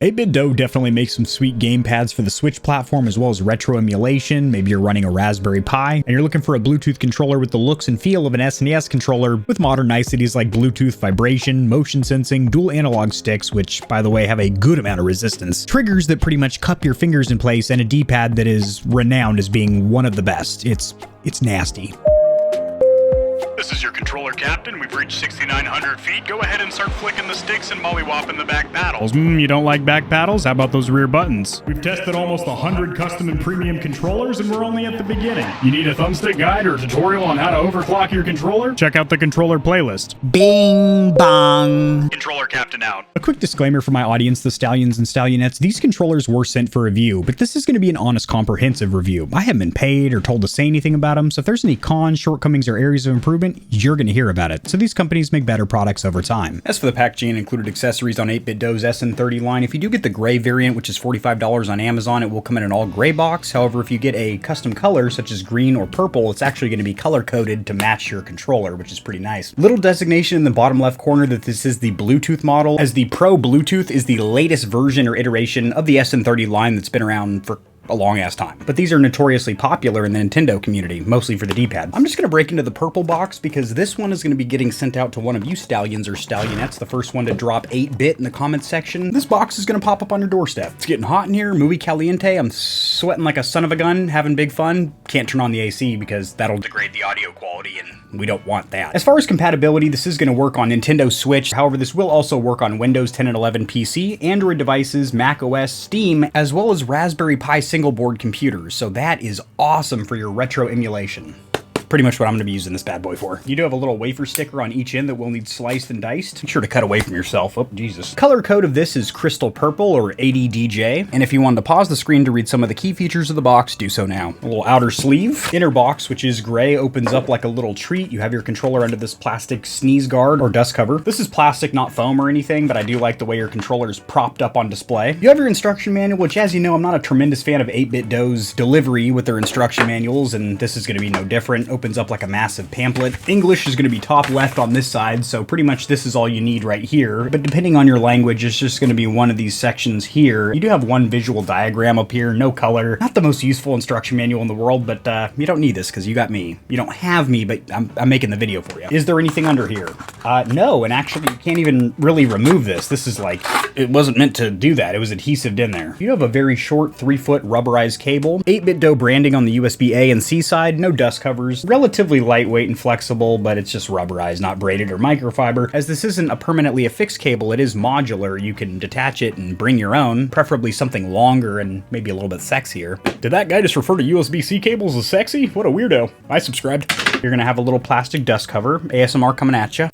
8BitDo definitely makes some sweet gamepads for the Switch platform as well as retro emulation. Maybe you're running a Raspberry Pi and you're looking for a Bluetooth controller with the looks and feel of an SNES controller with modern niceties like Bluetooth vibration, motion sensing, dual analog sticks, which by the way have a good amount of resistance, triggers that pretty much cup your fingers in place, and a D-pad that is renowned as being one of the best. It's nasty. This is your controller captain. We've reached 6,900 feet. Go ahead and start flicking the sticks and mollywopping the back paddles. You don't like back paddles? How about those rear buttons? We've tested almost 100 custom and premium controllers, and we're only at the beginning. You need a thumbstick guide or a tutorial on how to overclock your controller? Check out the controller playlist. Bing bong. Controller captain out. A quick disclaimer for my audience, the Stallions and Stallionettes. These controllers were sent for review, but this is going to be an honest, comprehensive review. I haven't been paid or told to say anything about them, so if there's any cons, shortcomings, or areas of improvement, you're going to hear about it. So these companies make better products over time. As for the packaging and included accessories on 8BitDo's SN30 line, if you do get the gray variant, which is $45 on Amazon, it will come in an all gray box. However, if you get a custom color such as green or purple, it's actually going to be color coded to match your controller, which is pretty nice. Little designation in the bottom left corner that this is the Bluetooth model, as the Pro Bluetooth is the latest version or iteration of the SN30 line that's been around for a long ass time. But these are notoriously popular in the Nintendo community, mostly for the D-pad. I'm just gonna break into the purple box because this one is gonna be getting sent out to one of you Stallions or Stallionettes, the first one to drop 8-bit in the comments section. This box is gonna pop up on your doorstep. It's getting hot in here, muy caliente. I'm sweating like a son of a gun, having big fun. Can't turn on the AC because that'll degrade the audio quality, and we don't want that. As far as compatibility, this is gonna work on Nintendo Switch. However, this will also work on Windows 10 and 11 PC, Android devices, Mac OS, Steam, as well as Raspberry Pi single board computers, so that is awesome for your retro emulation. Pretty much what I'm going to be using this bad boy for. You do have a little wafer sticker on each end that will need sliced and diced. Make sure to cut away from yourself. Oh, Jesus. Color code of this is Crystal Purple or ADDJ. And if you wanted to pause the screen to read some of the key features of the box, do so now. A little outer sleeve. Inner box, which is gray, opens up like a little treat. You have your controller under this plastic sneeze guard or dust cover. This is plastic, not foam or anything, but I do like the way your controller is propped up on display. You have your instruction manual, which, as you know, I'm not a tremendous fan of 8BitDo's delivery with their instruction manuals, and this is going to be no different. Opens up like a massive pamphlet. English is going to be top left on this side, so pretty much this is all you need right here. But depending on your language, it's just going to be one of these sections here. You do have one visual diagram up here, no color. Not the most useful instruction manual in the world, but you don't need this because you got me. You don't have me, but I'm making the video for you. Is there anything under here? No, and actually you can't even really remove this. This is like, it wasn't meant to do that. It was adhesived in there. You have a very short 3-foot rubberized cable. 8BitDo branding on the USB A and C side, no dust covers. Relatively lightweight and flexible, but it's just rubberized, not braided or microfiber. As this isn't a permanently affixed cable, it is modular. You can detach it and bring your own, preferably something longer and maybe a little bit sexier. Did that guy just refer to USB-C cables as sexy? What a weirdo. I subscribed. You're gonna have a little plastic dust cover, ASMR coming at you.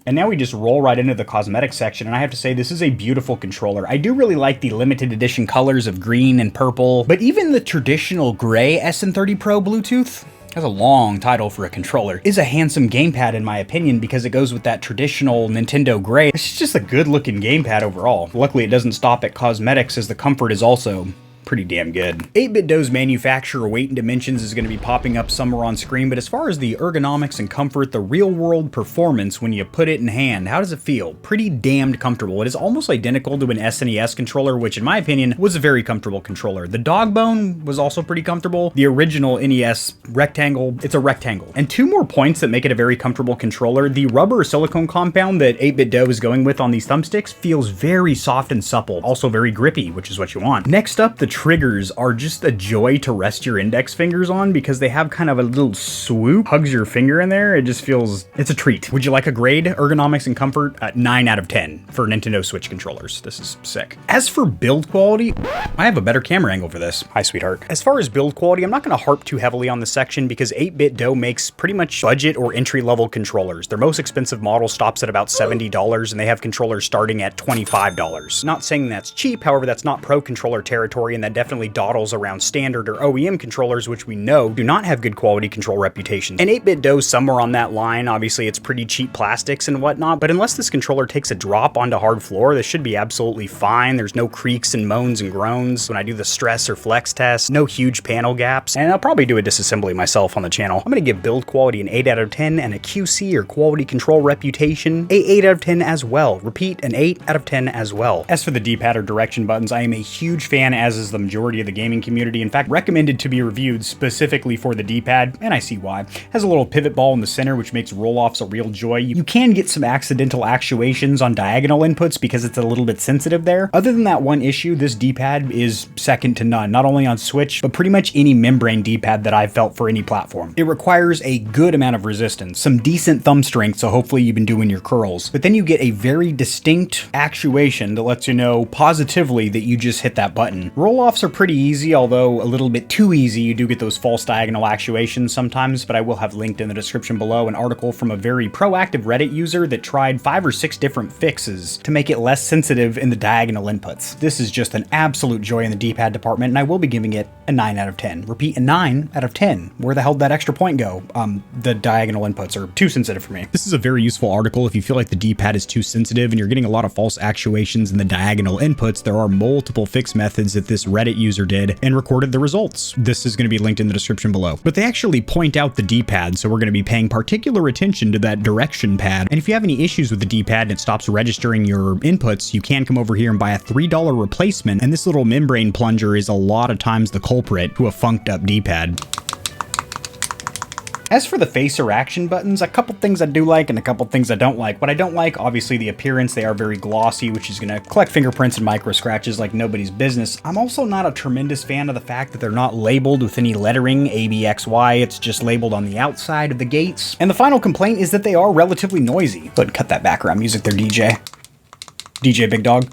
And now we just roll right into the cosmetic section, and I have to say this is a beautiful controller. I do really like the limited edition colors of green and purple, but even the traditional gray SN30 Pro Bluetooth, that's a long title for a controller, is a handsome gamepad in my opinion because it goes with that traditional Nintendo gray. It's just a good looking gamepad overall. Luckily it doesn't stop at cosmetics, as the comfort is also pretty damn good. 8BitDo's manufacturer weight and dimensions is going to be popping up somewhere on screen, but as far as the ergonomics and comfort, the real world performance when you put it in hand, how does it feel? Pretty damned comfortable. It is almost identical to an SNES controller, which in my opinion was a very comfortable controller. The dog bone was also pretty comfortable. The original NES rectangle, it's a rectangle. And two more points that make it a very comfortable controller. The rubber or silicone compound that 8BitDo is going with on these thumbsticks feels very soft and supple, also very grippy, which is what you want. Next up, the triggers are just a joy to rest your index fingers on because they have kind of a little swoop, hugs your finger in there. It just feels, it's a treat. Would you like a grade? Ergonomics and comfort, 9 out of 10 for Nintendo Switch controllers. This is sick. As for build quality, I have a better camera angle for this. Hi, sweetheart. As far as build quality, I'm not going to harp too heavily on this section because 8BitDo makes pretty much budget or entry-level controllers. Their most expensive model stops at about $70, and they have controllers starting at $25. Not saying that's cheap, however, that's not pro controller territory, and and that definitely dawdles around standard or OEM controllers, which we know do not have good quality control reputations. And 8BitDo somewhere on that line. Obviously it's pretty cheap plastics and whatnot, but unless this controller takes a drop onto hard floor, this should be absolutely fine. There's no creaks and moans and groans when I do the stress or flex test, no huge panel gaps, and I'll probably do a disassembly myself on the channel. I'm gonna give build quality an 8 out of 10 and a QC or quality control reputation a 8 out of 10 as well. Repeat, an 8 out of 10 as well. As for the D-pad or direction buttons, I am a huge fan, as is the majority of the gaming community. In fact, recommended to be reviewed specifically for the D-pad, and I see why. Has a little pivot ball in the center, which makes roll-offs a real joy. You can get some accidental actuations on diagonal inputs because it's a little bit sensitive there. Other than that one issue, this D-pad is second to none, not only on Switch, but pretty much any membrane D-pad that I've felt for any platform. It requires a good amount of resistance, some decent thumb strength, so hopefully you've been doing your curls. But then you get a very distinct actuation that lets you know positively that you just hit that button. Roll-offs are pretty easy, although a little bit too easy. You do get those false diagonal actuations sometimes, but I will have linked in the description below an article from a very proactive Reddit user that tried 5 or 6 different fixes to make it less sensitive in the diagonal inputs. This is just an absolute joy in the D-pad department, and I will be giving it a 9 out of 10. Repeat, a 9 out of 10. Where the hell did that extra point go? The diagonal inputs are too sensitive for me. This is a very useful article if you feel like the D-pad is too sensitive and you're getting a lot of false actuations in the diagonal inputs. There are multiple fix methods that this Reddit user did and recorded the results. This is going to be linked in the description below. But they actually point out the D-pad, so we're going to be paying particular attention to that direction pad. And if you have any issues with the D-pad and it stops registering your inputs, you can come over here and buy a $3 replacement. And this little membrane plunger is a lot of times the culprit to a funked up D-pad. As for the face or action buttons, a couple things I do like and a couple things I don't like. What I don't like, obviously the appearance, they are very glossy, which is gonna collect fingerprints and micro scratches like nobody's business. I'm also not a tremendous fan of the fact that they're not labeled with any lettering, A, B, X, Y, it's just labeled on the outside of the gates. And the final complaint is that they are relatively noisy. Go ahead and cut that background music there, DJ. DJ Big Dog.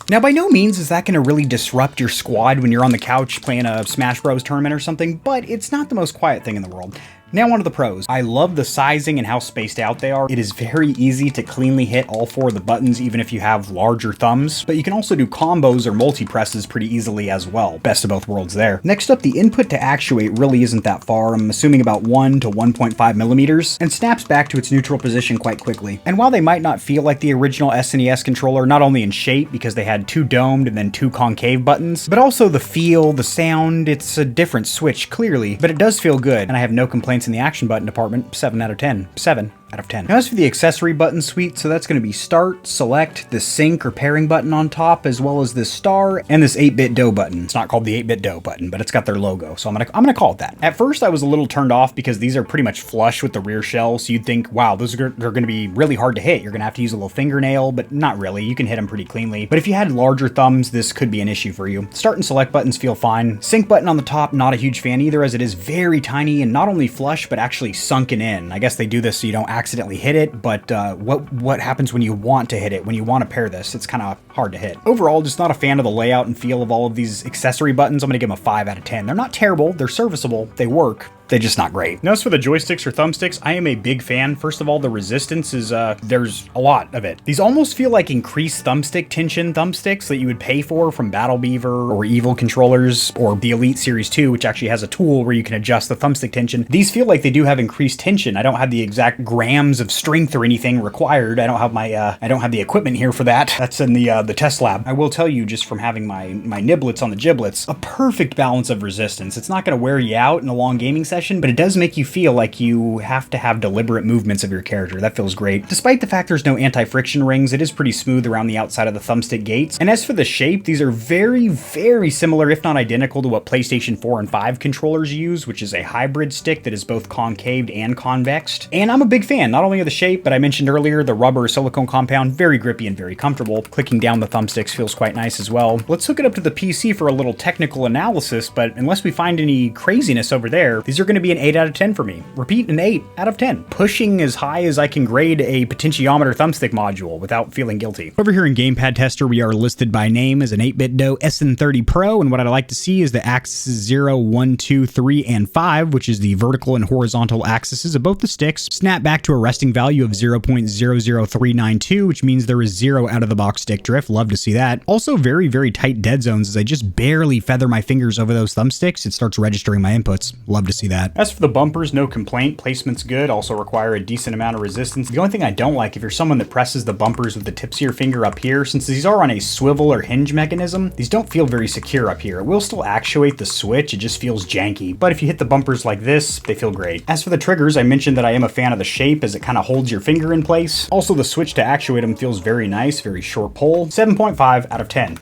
Now, by no means is that going to really disrupt your squad when you're on the couch playing a Smash Bros tournament or something, but it's not the most quiet thing in the world. Now on to the pros. I love the sizing and how spaced out they are. It is very easy to cleanly hit all 4 of the buttons, even if you have larger thumbs, but you can also do combos or multi-presses pretty easily as well. Best of both worlds there. Next up, the input to actuate really isn't that far. I'm assuming about 1 to 1.5 millimeters, and snaps back to its neutral position quite quickly. And while they might not feel like the original SNES controller, not only in shape because they had 2 domed and then 2 concave buttons, but also the feel, the sound, it's a different Switch clearly, but it does feel good, and I have no complaints in the action button department. 7 out of 10. 7 out of 10. Now as for the accessory button suite, so that's going to be start, select, the sync or pairing button on top, as well as this star and this 8BitDo button. It's not called the 8BitDo button, but it's got their logo, so I'm gonna call it that. At first I was a little turned off because these are pretty much flush with the rear shell, so you'd think, wow, they're going to be really hard to hit. You're going to have to use a little fingernail, but not really. You can hit them pretty cleanly. But if you had larger thumbs, this could be an issue for you. Start and select buttons feel fine. Sync button on the top, not a huge fan either, as it is very tiny and not only flush, but actually sunken in. I guess they do this so you don't accidentally hit it, but what happens when you want to hit it, when you want to pair this? It's kind of hard to hit. Overall, just not a fan of the layout and feel of all of these accessory buttons. I'm going to give them a 5 out of 10. They're not terrible, they're serviceable, they work. They're just not great. Now, as for the joysticks or thumbsticks, I am a big fan. First of all, the resistance is, there's a lot of it. These almost feel like increased thumbstick tension thumbsticks that you would pay for from Battle Beaver or Evil controllers or the Elite Series 2, which actually has a tool where you can adjust the thumbstick tension. These feel like they do have increased tension. I don't have the exact grams of strength or anything required. I don't have my, I don't have the equipment here for that. That's in the test lab. I will tell you, just from having my niblets on the giblets, a perfect balance of resistance. It's not going to wear you out in a long gaming session, but it does make you feel like you have to have deliberate movements of your character. That feels great. Despite the fact there's no anti-friction rings, it is pretty smooth around the outside of the thumbstick gates. And as for the shape, these are very, very similar, if not identical, to what PlayStation 4 and 5 controllers use, which is a hybrid stick that is both concaved and convexed. And I'm a big fan, not only of the shape, but I mentioned earlier, the rubber silicone compound, very grippy and very comfortable. Clicking down the thumbsticks feels quite nice as well. Let's hook it up to the PC for a little technical analysis, but unless we find any craziness over there, these are going to be an 8 out of 10 for me. Repeat, an 8 out of 10. Pushing as high as I can grade a potentiometer thumbstick module without feeling guilty. Over here in Gamepad Tester, we are listed by name as an 8BitDo SN30 Pro, and what I'd like to see is the axes 0, 1, 2, 3, and 5, which is the vertical and horizontal axes of both the sticks, snap back to a resting value of 0.00392, which means there is 0 out of the box stick drift. Love to see that. Also very, very tight dead zones as I just barely feather my fingers over those thumbsticks. It starts registering my inputs. Love to see that. As for the bumpers, no complaint. Placement's good. Also require a decent amount of resistance. The only thing I don't like, if you're someone that presses the bumpers with the tips of your finger up here, since these are on a swivel or hinge mechanism, these don't feel very secure up here. It will still actuate the switch. It just feels janky. But if you hit the bumpers like this, they feel great. As for the triggers, I mentioned that I am a fan of the shape as it kind of holds your finger in place. Also, the switch to actuate them feels very nice, very short pull. 7.5 out of 10.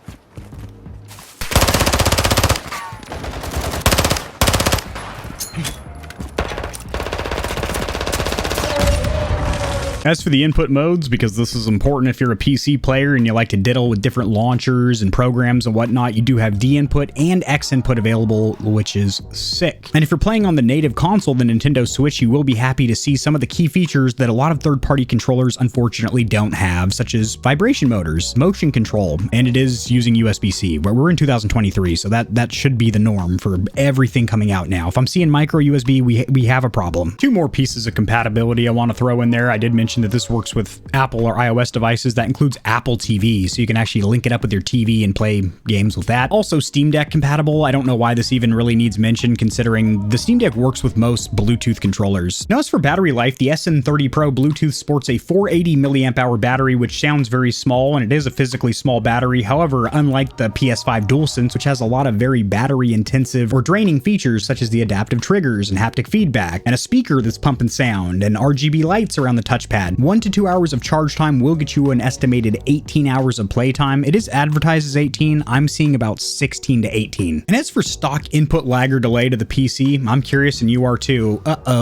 As for the input modes, because this is important if you're a PC player and you like to diddle with different launchers and programs and whatnot, you do have D input and X input available, which is sick. And if you're playing on the native console, the Nintendo Switch, you will be happy to see some of the key features that a lot of third-party controllers unfortunately don't have, such as vibration motors, motion control, and it is using USB-C, where we're in 2023, so that should be the norm for everything coming out now. If I'm seeing micro USB, we have a problem. Two more pieces of compatibility I want to throw in there. I did mention that this works with Apple or iOS devices. That includes Apple TV, so you can actually link it up with your TV and play games with that. Also Steam Deck compatible. I don't know why this even really needs mention, considering the Steam Deck works with most Bluetooth controllers. Now, as for battery life, the SN30 Pro Bluetooth sports a 480 milliamp hour battery, which sounds very small, and it is a physically small battery. However, unlike the PS5 DualSense, which has a lot of very battery intensive or draining features such as the adaptive triggers and haptic feedback, and a speaker that's pumping sound, and RGB lights around the touchpad, 1 to 2 hours of charge time will get you an estimated 18 hours of playtime. It is advertised as 18. I'm seeing about 16 to 18. And as for stock input lag or delay to the PC, I'm curious and you are too.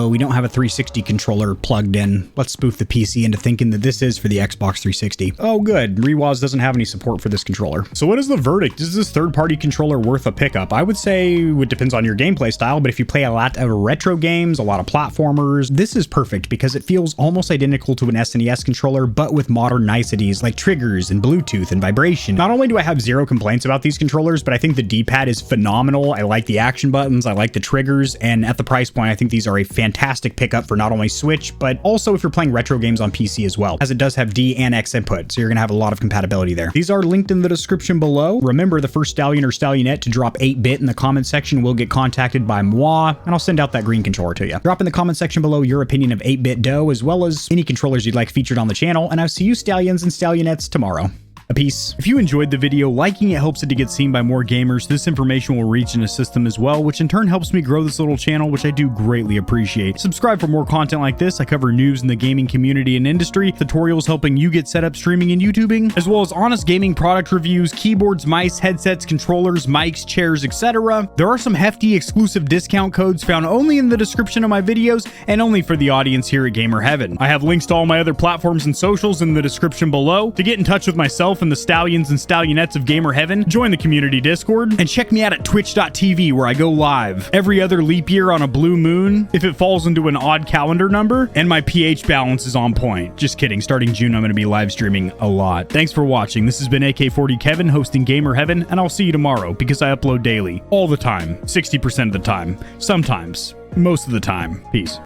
We don't have a 360 controller plugged in. Let's spoof the PC into thinking that this is for the Xbox 360. Oh good, Rewaz doesn't have any support for this controller. So what is the verdict? Is this third-party controller worth a pickup? I would say it depends on your gameplay style, but if you play a lot of retro games, a lot of platformers, this is perfect because it feels almost identical to an SNES controller, but with modern niceties like triggers and Bluetooth and vibration. Not only do I have zero complaints about these controllers, but I think the D-pad is phenomenal. I like the action buttons, I like the triggers, and at the price point, I think these are a fantastic pickup for not only Switch, but also if you're playing retro games on PC as well, as it does have D and X input, so you're gonna have a lot of compatibility there. These are linked in the description below. Remember, the first Stallion or Stallionette to drop 8-bit in the comment section will get contacted by moi, and I'll send out that green controller to you. Drop in the comment section below your opinion of 8BitDo, as well as any controllers you'd like featured on the channel, and I'll see you Stallions and Stallionettes tomorrow. A peace. If you enjoyed the video, liking it helps it to get seen by more gamers. This information will reach and assist them as well, which in turn helps me grow this little channel, which I do greatly appreciate. Subscribe for more content like this. I cover news in the gaming community and industry, tutorials helping you get set up streaming and YouTubing, as well as honest gaming product reviews, keyboards, mice, headsets, controllers, mics, chairs, etc. There are some hefty exclusive discount codes found only in the description of my videos and only for the audience here at Gamer Heaven. I have links to all my other platforms and socials in the description below. To get in touch with myself and the Stallions and Stallionettes of Gamer Heaven, join the community Discord, and check me out at twitch.tv where I go live every other leap year on a blue moon if it falls into an odd calendar number, and my pH balance is on point. Just kidding, starting June I'm going to be live streaming a lot. Thanks for watching. This has been AK40 Kevin hosting Gamer Heaven, and I'll see you tomorrow because I upload daily, all the time, 60% of the time, sometimes, most of the time. Peace.